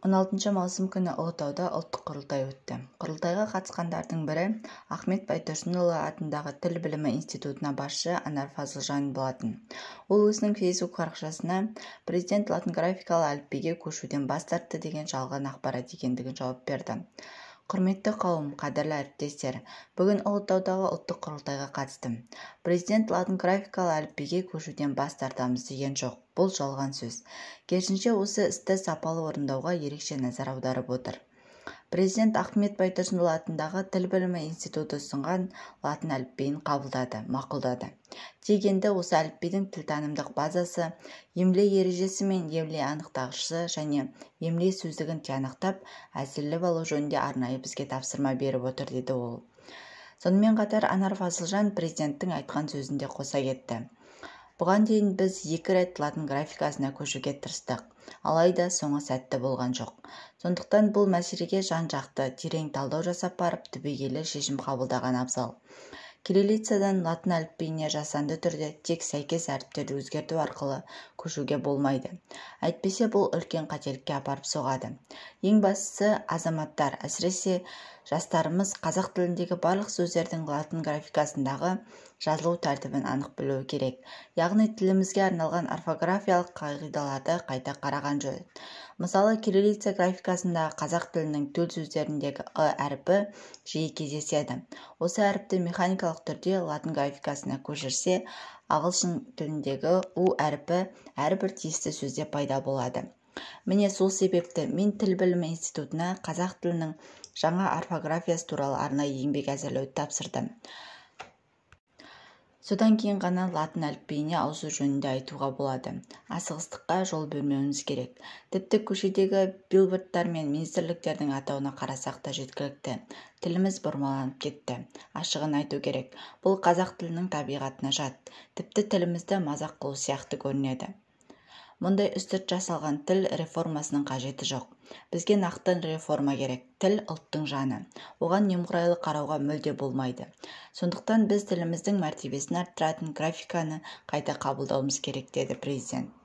16 маусым күні Ұлытауда ұлттық құрылтай өтті. Құрылтайға қатысқандардың бірі Ахмет Байтұрсынұлы атындағы Тіл білімі институтына басшы Анар Фазылжан болатын. Ол өзінің Facebook парақшасына президент латын графикалы әліпбиге көшуден бас тартты деген жалған ақпарат екендігін жауап берді. Құрметті қауым, қадірлі әріптестер, бүгін Ұлытаудағы ұлттық құрылтайға қатыстым. Президент латын графикалы әліпбиге көшуден бас тартамыз деген жоқ. Бұл жалған сөз. Керісінше осы істі сапалы орындауға ерекше назар аударып отыр. Президент Ахмет Байтұрсынұлы атындағы Тіл білімі институты ұсынған латын әліпбиін қабылдады, мақұлдады. Тек енді осы әліпбидің тілтанымдық базасы, емле ережесі мен емле анықтағышысы және емле сөздігін тиянақтап, әзірлеп алу жөнінде арнайы бізге тапсырма беріп отыр, деді ол. Сонымен қатар Анар Фазылжан президенттің айтқан сөзінде қоса кетті. Бұған дейін біз 2 рет латын графикасына көшуге тырыстық, алайда соңы сәтті болған жоқ. Сондықтан бұл мәселеге жан-жақты терең талдау жасап барып түбегейлі шешім қабылдаған абзал. Кириллицадан латын әліпбиіне жасанды түрде тек сәйкес әріптерді өзгерту арқылы көшуге болмайды. Әйтпесе бұл үлкен қателікке апарып соғады. Ең бастысы, азаматтар, әсіресе жастарымыз қазақ тіліндегі барлық сөздердің латын графикасындағы жазылу тәртібін анық білуі керек. Яғни тілімізге арналған орфографиялық қағидаларды қайта қараған жөн. Мысалы, кириллица графикасындағы қазақ тілінің төл сөздеріндегі «ы» әріпі жиі кездеседі. Осы әріпті механикалық түрде латын графикасына көшірсе, ағылшын тіліндегі «у» әріпі әрбір тиісті сөзде пайда болады. Міне сол себепті мен Тіл білімі институтына қазақ тілінің жаңа орфографиясы туралы арнайы еңбек әзірлеуді тапсырдым. Содан кейін ғана латын әліпбиіне ауысу жөнінде айтуға болады. Асығыстыққа жол бермеуіміз керек. Тіпті көшедегі билбордтар мен министрліктердің атауына қарасақ та жеткілікті. Тіліміз бұрмаланып кетті. Ашығын айту керек. Бұл қазақ тілінің табиғатына жат. Тіпті тілімізді мазақ қылу сияқты көрінеді. Мұндай үстірт жасалған тіл реформасының қажеті жоқ. Бізге нақты реформа керек. Тіл ұлттың жаны. Оған немқұрайлы қарауға мүлде болмайды. Сондықтан біз тіліміздің мәртебесін арттыратын графиканы қайта қабылдауымыз керек, деді президент.